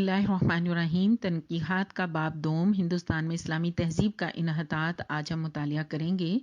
اللہ الرحمن الرحیم۔ تنقیحات کا باب دوم، ہندوستان میں اسلامی تہذیب کا انحطاط، آج ہم مطالعہ کریں گے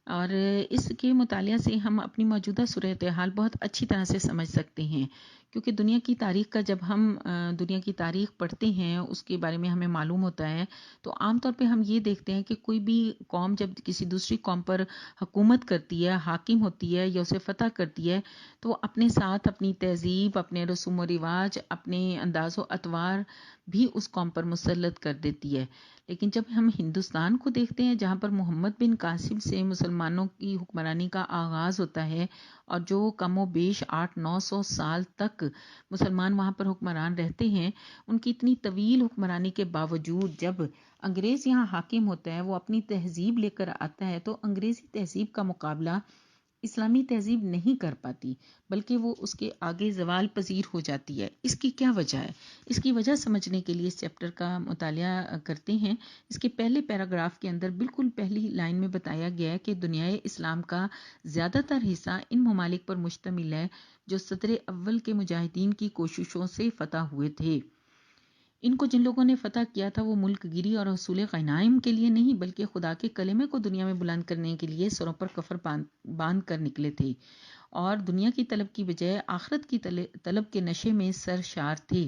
اور اس کے مطالعہ سے ہم اپنی موجودہ صورتحال بہت اچھی طرح سے سمجھ سکتے ہیں، کیونکہ دنیا کی تاریخ کا جب ہم دنیا کی تاریخ پڑھتے ہیں، اس کے بارے میں ہمیں معلوم ہوتا ہے، تو عام طور پہ ہم یہ دیکھتے ہیں کہ کوئی بھی قوم جب کسی دوسری قوم پر حکومت کرتی ہے، حاکم ہوتی ہے یا اسے فتح کرتی ہے، تو وہ اپنے ساتھ اپنی تہذیب، اپنے رسوم و رواج، اپنے انداز و اطوار بھی اس قوم پر مسلط کر دیتی ہے۔ لیکن جب ہم ہندوستان کو دیکھتے ہیں، جہاں پر محمد بن قاسم سے مسلمانوں کی حکمرانی کا آغاز ہوتا ہے اور جو کم و بیش 800-900 سال تک مسلمان وہاں پر حکمران رہتے ہیں، ان کی اتنی طویل حکمرانی کے باوجود جب انگریز یہاں حاکم ہوتا ہے، وہ اپنی تہذیب لے کر آتا ہے، تو انگریزی تہذیب کا مقابلہ اسلامی تہذیب نہیں کر پاتی، بلکہ وہ اس کے آگے زوال پذیر ہو جاتی ہے۔ اس کی کیا وجہ ہے؟ اس کی وجہ سمجھنے کے لیے اس چیپٹر کا مطالعہ کرتے ہیں۔ اس کے پہلے پیراگراف کے اندر بالکل پہلی لائن میں بتایا گیا ہے کہ دنیائے اسلام کا زیادہ تر حصہ ان ممالک پر مشتمل ہے جو صدر اول کے مجاہدین کی کوششوں سے فتح ہوئے تھے۔ ان کو جن لوگوں نے فتح کیا تھا، وہ ملک گیری اور حصول غنائم کے لیے نہیں، بلکہ خدا کے کلمے کو دنیا میں بلند کرنے کے لیے سروں پر کفر باندھ کر نکلے تھے، اور دنیا کی طلب کی بجائے آخرت کی طلب کے نشے میں سرشار تھے۔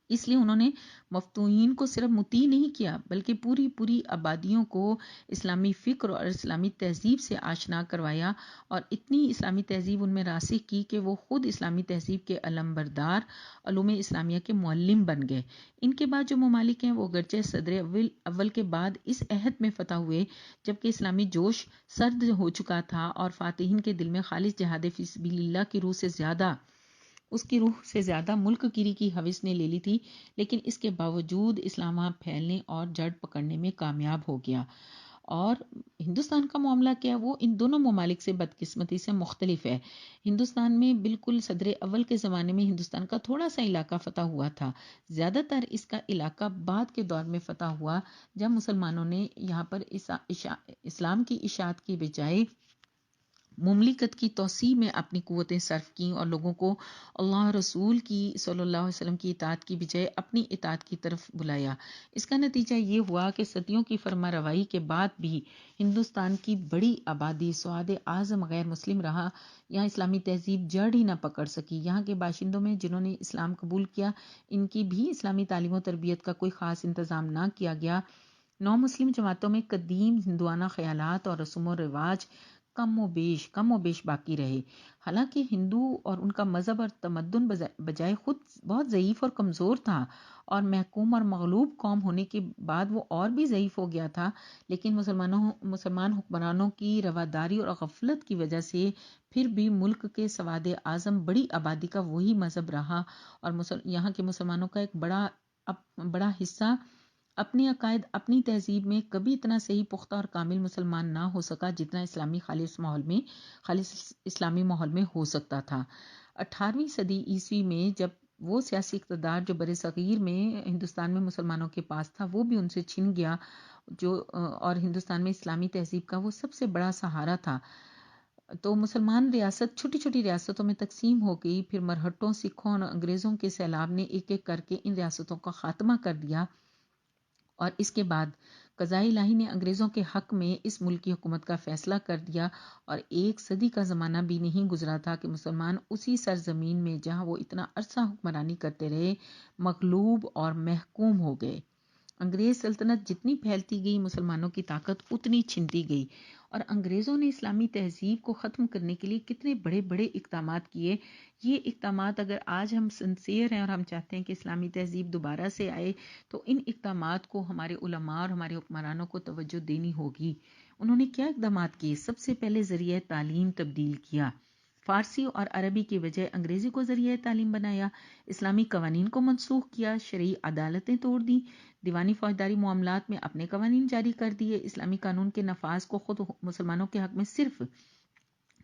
اس لیے انہوں نے مفتوحین کو صرف مطیع نہیں کیا، بلکہ پوری آبادیوں کو اسلامی فکر اور اسلامی تہذیب سے آشنا کروایا، اور اتنی اسلامی تہذیب ان میں راسخ کی کہ وہ خود اسلامی تہذیب کے علمبردار، علوم اسلامیہ کے معلم بن گئے۔ ان کے بعد جو ممالک ہیں، وہ گرچہ صدر اول کے بعد اس عہد میں فتح ہوئے جبکہ اسلامی جوش سرد ہو چکا تھا اور فاتحین کے دل میں خالص جہاد فی سبیل اللہ کی روح سے زیادہ ملک گیری کی ہوس نے لے لی تھی، لیکن اس کے باوجود اسلام وہاں پھیلنے اور جڑ پکڑنے میں کامیاب ہو گیا۔ اور ہندوستان کا معاملہ کیا ہے، وہ ان دونوں ممالک سے بدقسمتی سے مختلف ہے۔ ہندوستان میں بالکل صدر اول کے زمانے میں ہندوستان کا تھوڑا سا علاقہ فتح ہوا تھا، زیادہ تر اس کا علاقہ بعد کے دور میں فتح ہوا، جب مسلمانوں نے یہاں پر اسلام کی اشاعت کی بجائے مملکت کی توسیع میں اپنی قوتیں صرف کیں اور لوگوں کو اللہ رسول کی صلی اللہ علیہ وسلم کی اطاعت کی بجائے اپنی اطاعت کی طرف بلایا۔ اس کا نتیجہ یہ ہوا کہ صدیوں کی فرما روائی کے بعد بھی ہندوستان کی بڑی آبادی سواد اعظم غیر مسلم رہا، یہاں اسلامی تہذیب جڑ ہی نہ پکڑ سکی۔ یہاں کے باشندوں میں جنہوں نے اسلام قبول کیا، ان کی بھی اسلامی تعلیم و تربیت کا کوئی خاص انتظام نہ کیا گیا۔ نو مسلم جماعتوں میں قدیم ہندوانہ خیالات اور رسوم و رواج کم و بیش باقی رہے، حالانکہ ہندو اور ان کا مذہب اور تمدن بجائے خود بہت ضعیف اور کمزور تھا، اور محکوم اور مغلوب قوم ہونے کے بعد وہ اور بھی ضعیف ہو گیا تھا، لیکن مسلمان حکمرانوں کی رواداری اور غفلت کی وجہ سے پھر بھی ملک کے سواد اعظم بڑی آبادی کا وہی مذہب رہا، اور یہاں کے مسلمانوں کا ایک بڑا حصہ اپنے عقائد، اپنی تہذیب میں کبھی اتنا صحیح، پختہ اور کامل مسلمان نہ ہو سکا جتنا خالص اسلامی ماحول میں ہو سکتا تھا۔ 18ویں صدی عیسوی میں جب وہ سیاسی اقتدار جو بر صغیر میں ہندوستان میں مسلمانوں کے پاس تھا، وہ بھی ان سے چھن گیا، اور ہندوستان میں اسلامی تہذیب کا وہ سب سے بڑا سہارا تھا، تو مسلمان ریاست چھوٹی چھوٹی ریاستوں میں تقسیم ہو گئی۔ پھر مرہٹوں، سکھوں اور انگریزوں کے سیلاب نے ایک ایک کر کے ان ریاستوں کا خاتمہ کر دیا، اور اس کے بعد قضاء الہی نے انگریزوں کے حق میں اس ملک کی حکومت کا فیصلہ کر دیا، اور 1 صدی کا زمانہ بھی نہیں گزرا تھا کہ مسلمان اسی سرزمین میں جہاں وہ اتنا عرصہ حکمرانی کرتے رہے، مغلوب اور محکوم ہو گئے۔ انگریز سلطنت جتنی پھیلتی گئی، مسلمانوں کی طاقت اتنی چھنتی گئی، اور انگریزوں نے اسلامی تہذیب کو ختم کرنے کے لیے کتنے بڑے بڑے اقدامات کیے۔ یہ اقدامات اگر آج ہم سنسیئر ہیں اور ہم چاہتے ہیں کہ اسلامی تہذیب دوبارہ سے آئے، تو ان اقدامات کو ہمارے علماء اور ہمارے حکمرانوں کو توجہ دینی ہوگی۔ انہوں نے کیا اقدامات کیے؟ سب سے پہلے ذریعہ تعلیم تبدیل کیا، فارسی اور عربی کی بجائے انگریزی کو ذریعہ تعلیم بنایا، اسلامی قوانین کو منسوخ کیا، شرعی عدالتیں توڑ دیں، دیوانی فوجداری معاملات میں اپنے قوانین جاری کر دیے، اسلامی قانون کے نفاذ کو خود مسلمانوں کے حق میں صرف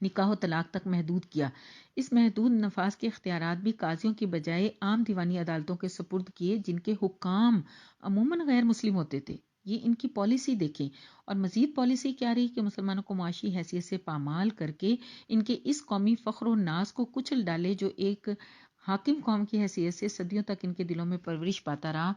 نکاح و طلاق تک محدود کیا۔ اس محدود نفاذ کے اختیارات بھی قاضیوں کی بجائے عام دیوانی عدالتوں کے سپرد کیے، جن کے حکام عموماً غیر مسلم ہوتے تھے۔ یہ ان کی پالیسی دیکھیں، اور مزید پالیسی کیا رہی کہ مسلمانوں کو معاشی حیثیت سے پامال کر کے ان کے اس قومی فخر و ناز کو کچل ڈالے جو ایک حاکم قوم کی حیثیت سے صدیوں تک ان کے دلوں میں پرورش پاتا رہا۔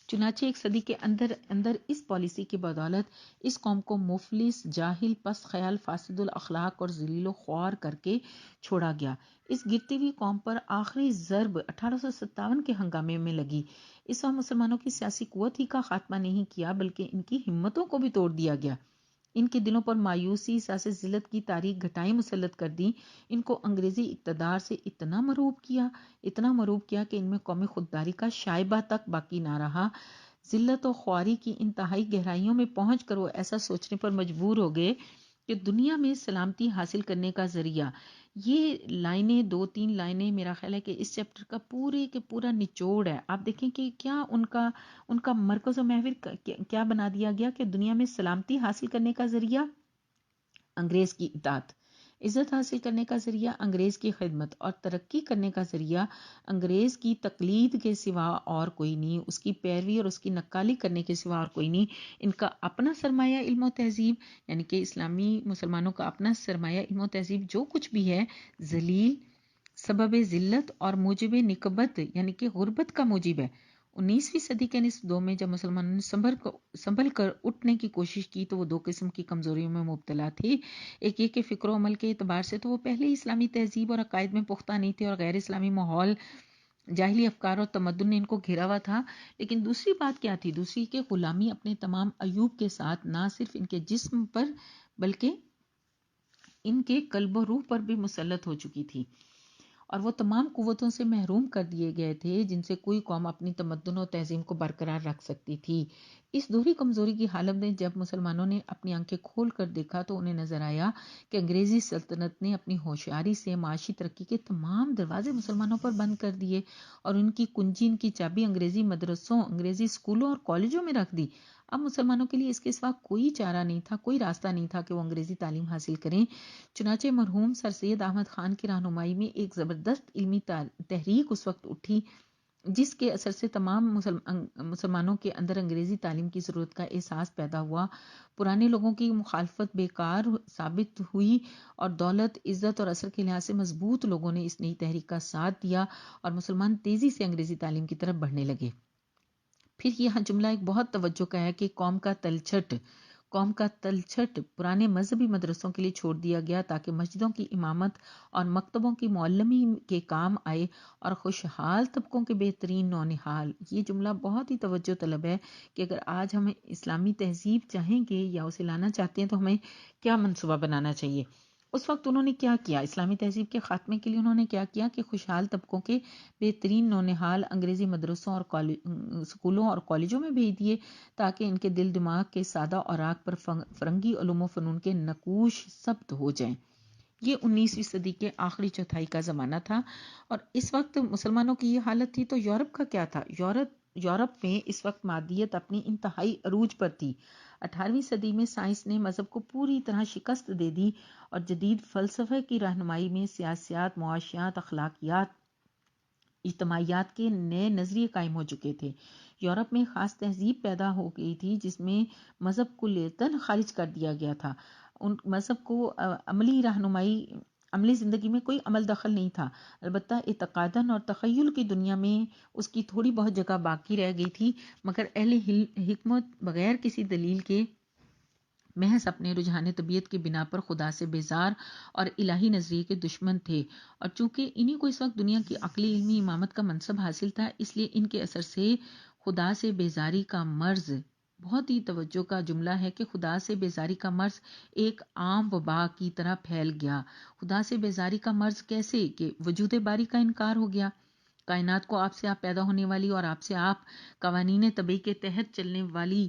چنانچہ ایک صدی کے اندر اس پالیسی کی بدولت اس قوم کو مفلس، جاہل، پست خیال، فاسد الاخلاق اور ذلیل و خوار کر کے چھوڑا گیا۔ اس گرتی ہوئی قوم پر آخری ضرب 1857 کے ہنگامے میں لگی۔ اس وقت مسلمانوں کی سیاسی قوت ہی کا خاتمہ نہیں کیا بلکہ ان کی ہمتوں کو بھی توڑ دیا گیا۔ ان کے دلوں پر مایوسی، سیاسی ذلت کی تاریک گھٹائیں مسلط کر دیں۔ ان کو انگریزی اقتدار سے اتنا مرعوب کیا کہ ان میں قومی خودداری کا شائبہ تک باقی نہ رہا۔ ذلت و خواری کی انتہائی گہرائیوں میں پہنچ کر وہ ایسا سوچنے پر مجبور ہو گئے کہ دنیا میں سلامتی حاصل کرنے کا ذریعہ، یہ لائنیں 2-3 لائنیں میرا خیال ہے کہ اس چیپٹر کا پورے کے پورا نچوڑ ہے۔ آپ دیکھیں کہ کیا ان کا مرکز و محور کیا بنا دیا گیا کہ دنیا میں سلامتی حاصل کرنے کا ذریعہ انگریز کی اطاعت، عزت حاصل کرنے کا ذریعہ انگریز کی خدمت، اور ترقی کرنے کا ذریعہ انگریز کی تقلید کے سوا اور کوئی نہیں، اس کی پیروی اور اس کی نقالی کرنے کے سوا اور کوئی نہیں۔ ان کا اپنا سرمایہ علم و تہذیب، یعنی کہ اسلامی مسلمانوں کا اپنا سرمایہ علم و تہذیب جو کچھ بھی ہے، ذلیل، سبب ذلت اور موجب نکبت یعنی کہ غربت کا موجب ہے۔ 19ویں صدی کے نصف دو میں جب مسلمانوں نے سنبھل کر اٹھنے کی کوشش کی تو وہ دو قسم کی کمزوریوں میں مبتلا تھے۔ ایک یہ کہ فکر و عمل کے اعتبار سے تو وہ پہلے ہی اسلامی تہذیب اور عقائد میں پختہ نہیں تھے اور غیر اسلامی ماحول، جاہلی افکار اور تمدن نے ان کو گھیرا ہوا تھا۔ لیکن دوسری بات کیا تھی؟ دوسری کہ غلامی اپنے تمام عیوب کے ساتھ نہ صرف ان کے جسم پر بلکہ ان کے قلب و روح پر بھی مسلط ہو چکی تھی، اور وہ تمام قوتوں سے محروم کر دیے گئے تھے جن سے کوئی قوم اپنی تمدن و تہذیب کو برقرار رکھ سکتی تھی۔ اس دوہری کمزوری کی حالت میں جب مسلمانوں نے اپنی آنکھیں کھول کر دیکھا تو انہیں نظر آیا کہ انگریزی سلطنت نے اپنی ہوشیاری سے معاشی ترقی کے تمام دروازے مسلمانوں پر بند کر دیے اور ان کی کنجی، ان کی چابی انگریزی مدرسوں، انگریزی اسکولوں اور کالجوں میں رکھ دی۔ اب مسلمانوں کے لیے اس کے سوا کوئی چارہ نہیں تھا، کوئی راستہ نہیں تھا کہ وہ انگریزی تعلیم حاصل کریں۔ چنانچہ مرحوم سر سید احمد خان کی رہنمائی میں ایک زبردست علمی تحریک اس وقت اٹھی جس کے اثر سے تمام مسلمانوں کے اندر انگریزی تعلیم کی ضرورت کا احساس پیدا ہوا۔ پرانے لوگوں کی مخالفت بیکار ثابت ہوئی اور دولت، عزت اور اثر کے لحاظ سے مضبوط لوگوں نے اس نئی تحریک کا ساتھ دیا اور مسلمان تیزی سے انگریزی تعلیم کی طرف بڑھنے لگے۔ پھر یہاں جملہ ایک بہت توجہ کا ہے کہ قوم کا تلچھٹ پرانے مذہبی مدرسوں کے لیے چھوڑ دیا گیا تاکہ مسجدوں کی امامت اور مکتبوں کی معلمی کے کام آئے اور خوشحال طبقوں کے بہترین نونہال۔ یہ جملہ بہت ہی توجہ طلب ہے کہ اگر آج ہمیں اسلامی تہذیب چاہیں گے یا اسے لانا چاہتے ہیں تو ہمیں کیا منصوبہ بنانا چاہیے۔ اس وقت انہوں نے کیا کیا؟ اسلامی تہذیب کے خاتمے کے لیے انہوں نے کیا کیا کہ خوشحال طبقوں کے بہترین نونہال انگریزی مدرسوں اور اسکولوں اور کالجوں میں بھیج دیے تاکہ ان کے دل دماغ کے سادہ اوراق پر فرنگی علوم و فنون کے نقوش ثبت ہو جائیں۔ یہ 19ویں صدی کے آخری چوتھائی کا زمانہ تھا اور اس وقت مسلمانوں کی یہ حالت تھی تو یورپ کا کیا تھا؟ یورپ میں اس وقت مادیت اپنی انتہائی عروج پر تھی۔ 18ویں صدی میں سائنس نے مذہب کو پوری طرح شکست دے دی اور جدید فلسفے کی رہنمائی میں سیاسیات، معاشیات، اخلاقیات، اجتماعیات کے نئے نظریے قائم ہو چکے تھے۔ یورپ میں خاص تہذیب پیدا ہو گئی تھی جس میں مذہب کلیتاً خارج کر دیا گیا تھا۔ ان مذہب کو عملی زندگی میں کوئی عمل دخل نہیں تھا، البتہ اعتقاداً اور تخیل کی دنیا میں اس کی تھوڑی بہت جگہ باقی رہ گئی تھی، مگر اہل حکمت بغیر کسی دلیل کے محض اپنے رجحان طبیعت کی بنا پر خدا سے بیزار اور الہی نظریے کے دشمن تھے، اور چونکہ انہیں کو اس وقت دنیا کی عقلی علمی امامت کا منصب حاصل تھا اس لیے ان کے اثر سے خدا سے بیزاری کا مرض، بہت ہی توجہ کا جملہ ہے کہ خدا سے بیزاری کا مرض ایک عام وبا کی طرح پھیل گیا۔ خدا سے بیزاری کا مرض کیسے؟ کہ وجود باری کا انکار ہو گیا، کائنات کو آپ سے آپ پیدا ہونے والی اور آپ سے آپ قوانین طبیعی کے تحت چلنے والی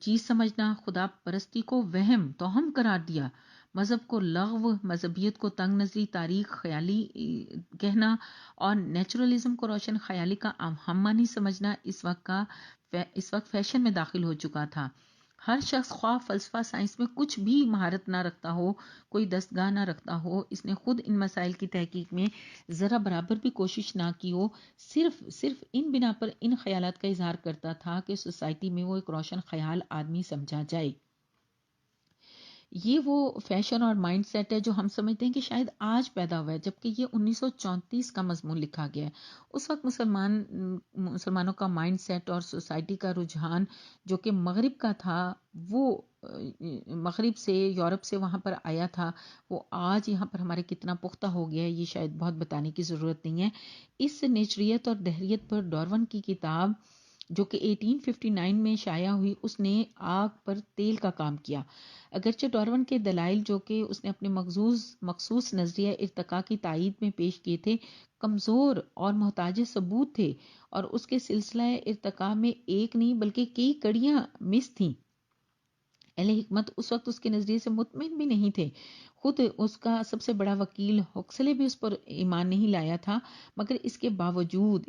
چیز سمجھنا، خدا پرستی کو وہم توہم قرار دیا، مذہب کو لغو، مذہبیت کو تنگ نظری، تاریخ خیالی کہنا اور نیچرلزم کو روشن خیالی کا ہم معنی سمجھنا اس وقت فیشن میں داخل ہو چکا تھا۔ ہر شخص خواہ فلسفہ سائنس میں کچھ بھی مہارت نہ رکھتا ہو، کوئی دستگاہ نہ رکھتا ہو، اس نے خود ان مسائل کی تحقیق میں ذرا برابر بھی کوشش نہ کی ہو، صرف ان بنا پر ان خیالات کا اظہار کرتا تھا کہ سوسائٹی میں وہ ایک روشن خیال آدمی سمجھا جائے۔ یہ وہ فیشن اور مائنڈ سیٹ ہے جو ہم سمجھتے ہیں کہ شاید آج پیدا ہوا ہے، جبکہ یہ 1934 کا مضمون لکھا گیا ہے۔ اس وقت مسلمانوں کا مائنڈ سیٹ اور سوسائٹی کا رجحان جو کہ مغرب کا تھا، وہ مغرب سے، یورپ سے وہاں پر آیا تھا، وہ آج یہاں پر ہمارے کتنا پختہ ہو گیا ہے یہ شاید بہت بتانے کی ضرورت نہیں ہے۔ اس نیچریت اور دہریت پر ڈارون کی کتاب جو کہ 1859 میں شائع ہوئی، اس نے آگ پر تیل کا کام کیا۔ اگرچہ ڈارون کے دلائل جو کہ اس نے اپنے مخصوص نظریہ ارتقاء کی تائید میں پیش کیے تھے کمزور اور محتاج ثبوت تھے، اور اس کے سلسلہ ارتقاء میں ایک نہیں بلکہ کئی کڑیاں مس تھیں۔ اہل حکمت اس وقت اس کے نظریے سے مطمئن بھی نہیں تھے، خود اس کا سب سے بڑا وکیل ہوکسلے بھی اس پر ایمان نہیں لایا تھا، مگر اس کے باوجود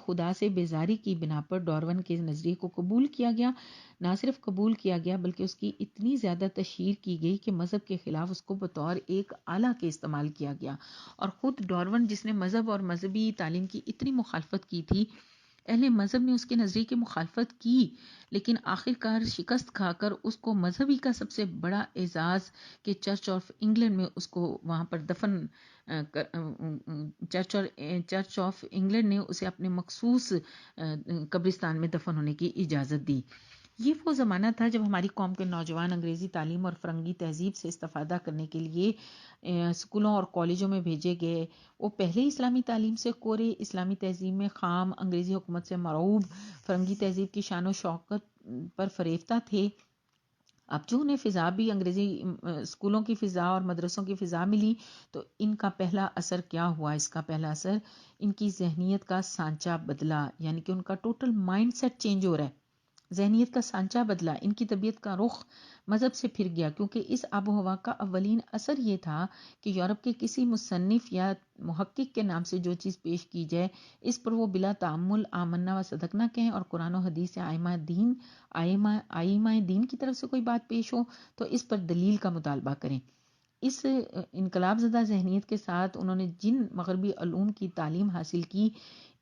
خدا سے بیزاری کی بنا پر ڈارون کے نظریے کو قبول کیا گیا۔ نہ صرف قبول کیا گیا بلکہ اس کی اتنی زیادہ تشہیر کی گئی کہ مذہب کے خلاف اس کو بطور ایک آلہ کے استعمال کیا گیا، اور خود ڈارون جس نے مذہب اور مذہبی تعلیم کی اتنی مخالفت کی تھی، اہل مذہب نے اس کے نظریے کی مخالفت کی، لیکن آخرکار شکست کھا کر اس کو مذہبی کا سب سے بڑا اعزاز کہ چرچ آف انگلینڈ میں اس کو وہاں پر چرچ آف انگلینڈ نے اسے اپنے مخصوص قبرستان میں دفن ہونے کی اجازت دی۔ یہ وہ زمانہ تھا جب ہماری قوم کے نوجوان انگریزی تعلیم اور فرنگی تہذیب سے استفادہ کرنے کے لیے اسکولوں اور کالجوں میں بھیجے گئے۔ وہ پہلے اسلامی تعلیم سے کورے، اسلامی تہذیب میں خام، انگریزی حکومت سے مرعوب، فرنگی تہذیب کی شان و شوکت پر فریفتہ تھے۔ اب جو انہیں فضا بھی انگریزی اسکولوں کی فضا اور مدرسوں کی فضا ملی، تو ان کا پہلا اثر کیا ہوا؟ اس کا پہلا اثر ان کی ذہنیت کا سانچہ بدلا، یعنی کہ ان کا ٹوٹل مائنڈ سیٹ چینج ہو رہا ہے، ذہنیت کا سانچہ بدلا، ان کی طبیعت کا رخ مذہب سے پھر گیا، کیونکہ اس آب و ہوا کا اولین اثر یہ تھا کہ یورپ کے کسی مصنف یا محقق کے نام سے جو چیز پیش کی جائے اس پر وہ بلا تعمل آمنا و صدقنا کہیں، اور قرآن و حدیث سے آئمہ دین کی طرف سے کوئی بات پیش ہو تو اس پر دلیل کا مطالبہ کریں۔ اس انقلاب زدہ ذہنیت کے ساتھ انہوں نے جن مغربی علوم کی تعلیم حاصل کی،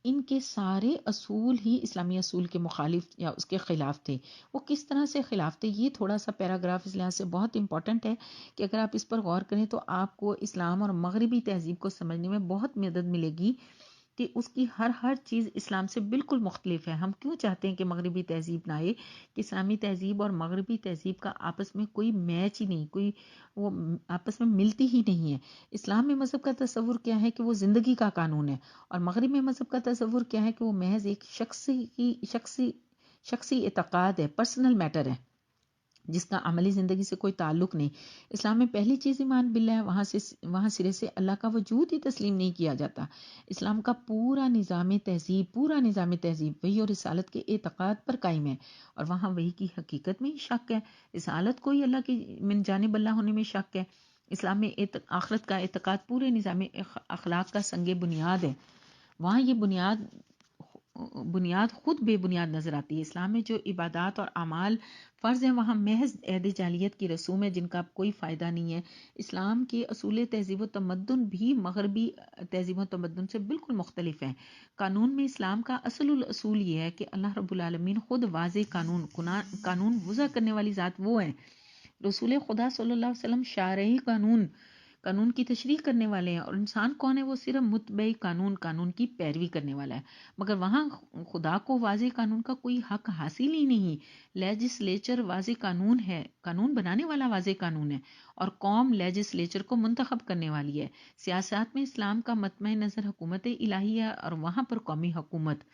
ان کے سارے اصول ہی اسلامی اصول کے مخالف یا اس کے خلاف تھے۔ وہ کس طرح سے خلاف تھے؟ یہ تھوڑا سا پیراگراف اس لحاظ سے بہت امپورٹنٹ ہے کہ اگر آپ اس پر غور کریں تو آپ کو اسلام اور مغربی تہذیب کو سمجھنے میں بہت مدد ملے گی کہ اس کی ہر چیز اسلام سے بالکل مختلف ہے۔ ہم کیوں چاہتے ہیں کہ مغربی تہذیب نہ آئے؟ کہ اسلامی تہذیب اور مغربی تہذیب کا آپس میں کوئی میچ ہی نہیں، کوئی وہ آپس میں ملتی ہی نہیں ہے۔ اسلام میں مذہب کا تصور کیا ہے کہ وہ زندگی کا قانون ہے، اور مغرب میں مذہب کا تصور کیا ہے کہ وہ محض ایک شخصی اعتقاد ہے، پرسنل میٹر ہے، جس کا عملی زندگی سے کوئی تعلق نہیں۔ اسلام میں پہلی چیز ایمان باللہ ہے، وہاں سرے سے اللہ کا وجود ہی تسلیم نہیں کیا جاتا۔ اسلام کا پورا نظام تہذیب وحی اور رسالت کے اعتقاد پر قائم ہے، اور وہاں وحی کی حقیقت میں ہی شک ہے، رسالت کو ہی اللہ کی من جانب اللہ ہونے میں شک ہے۔ اسلام میں آخرت کا اعتقاد پورے نظام اخلاق کا سنگ بنیاد ہے، وہاں یہ بنیاد خود بے بنیاد نظر آتی ہے۔ اسلام میں جو عبادات اور اعمال فرض ہیں وہاں محض عہد جاہلیت کی رسوم ہے جن کا کوئی فائدہ نہیں ہے۔ اسلام کے اصول تہذیب و تمدن بھی مغربی تہذیب و تمدن سے بالکل مختلف ہیں۔ قانون میں اسلام کا اصول یہ ہے کہ اللہ رب العالمین خود واضح قانون وضع کرنے والی ذات وہ ہے۔ رسول خدا صلی اللہ علیہ وسلم شارعی قانون کی تشریح کرنے والے ہیں، اور انسان کون ہے؟ وہ صرف متبع قانون کی پیروی کرنے والا ہے، مگر وہاں خدا کو واضح قانون کا کوئی حق حاصل ہی نہیں۔ لیجسلیچر واضح قانون ہے، قانون بنانے والا واضح قانون ہے، اور قوم لیجسلیچر کو منتخب کرنے والی ہے۔ سیاست میں اسلام کا مطمع نظر حکومت الہی ہے، اور وہاں پر قومی حکومت۔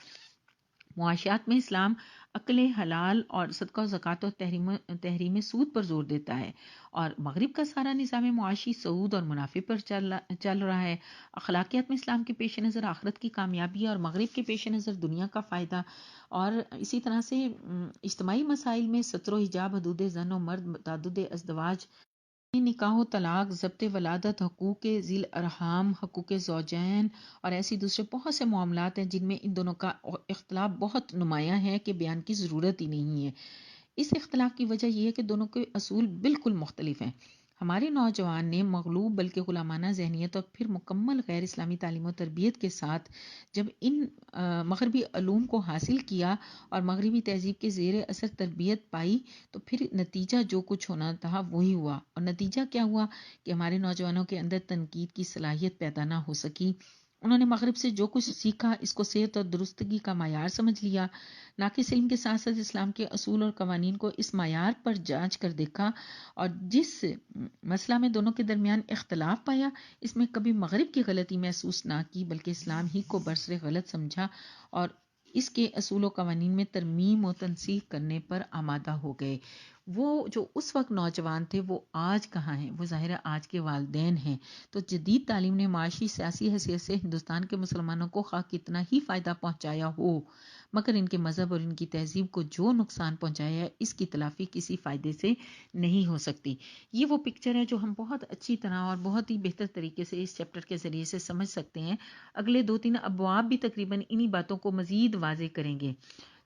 معاشیات میں اسلام عقل حلال اور صدقہ و زکوٰۃ اور تحریم سود پر زور دیتا ہے، اور مغرب کا سارا نظام معاشی سعود اور منافع پر چل رہا ہے۔ اخلاقیات میں اسلام کے پیش نظر آخرت کی کامیابی اور مغرب کے پیش نظر دنیا کا فائدہ، اور اسی طرح سے اجتماعی مسائل میں ستر و حجاب، حدود زن و مرد، تعدد ازدواج، نکاح و طلاق، ضبط ولادت، حقوق ذی الارحام، حقوق زوجین، اور ایسی دوسرے بہت سے معاملات ہیں جن میں ان دونوں کا اختلاف بہت نمایاں ہے کہ بیان کی ضرورت ہی نہیں ہے۔ اس اختلاف کی وجہ یہ ہے کہ دونوں کے اصول بالکل مختلف ہیں۔ ہمارے نوجوان نے مغلوب بلکہ غلامانہ ذہنیت اور پھر مکمل غیر اسلامی تعلیم و تربیت کے ساتھ جب ان مغربی علوم کو حاصل کیا اور مغربی تہذیب کے زیر اثر تربیت پائی تو پھر نتیجہ جو کچھ ہونا تھا وہی ہوا۔ اور نتیجہ کیا ہوا کہ ہمارے نوجوانوں کے اندر تنقید کی صلاحیت پیدا نہ ہو سکی۔ انہوں نے مغرب سے جو کچھ سیکھا اس کو صحت اور درستگی کا معیار سمجھ لیا۔ ناقص علم کے ساتھ ساتھ اسلام کے اصول اور قوانین کو اس معیار پر جانچ کر دیکھا، اور جس مسئلہ میں دونوں کے درمیان اختلاف پایا اس میں کبھی مغرب کی غلطی محسوس نہ کی بلکہ اسلام ہی کو برسر غلط سمجھا اور اس کے اصول و قوانین میں ترمیم و تنسیخ کرنے پر آمادہ ہو گئے۔ وہ جو اس وقت نوجوان تھے وہ آج کہاں ہیں؟ وہ ظاہر ہے آج کے والدین ہیں۔ تو جدید تعلیم نے معاشی سیاسی حیثیت سے ہندوستان کے مسلمانوں کو خواہ کتنا ہی فائدہ پہنچایا ہو، مگر ان کے مذہب اور ان کی تہذیب کو جو نقصان پہنچایا ہے اس کی تلافی کسی فائدے سے نہیں ہو سکتی۔ یہ وہ پکچر ہے جو ہم بہت اچھی طرح اور بہت ہی بہتر طریقے سے اس چیپٹر کے ذریعے سے سمجھ سکتے ہیں۔ اگلے 2-3 ابواب بھی تقریباً انہی باتوں کو مزید واضح کریں گے۔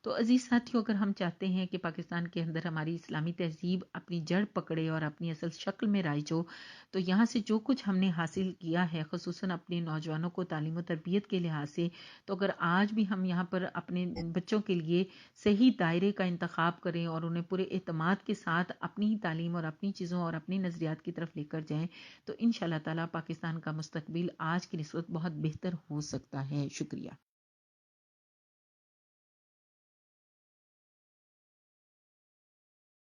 تو عزیز ساتھیو، اگر ہم چاہتے ہیں کہ پاکستان کے اندر ہماری اسلامی تہذیب اپنی جڑ پکڑے اور اپنی اصل شکل میں رائج ہو، تو یہاں سے جو کچھ ہم نے حاصل کیا ہے خصوصاً اپنے نوجوانوں کو تعلیم و تربیت کے لحاظ سے، تو اگر آج بھی ہم یہاں پر اپنے بچوں کے لیے صحیح دائرے کا انتخاب کریں اور انہیں پورے اعتماد کے ساتھ اپنی تعلیم اور اپنی چیزوں اور اپنی نظریات کی طرف لے کر جائیں تو انشاءاللہ تعالی پاکستان کا مستقبل آج کی نسبت بہت بہتر ہو سکتا ہے۔ شکریہ۔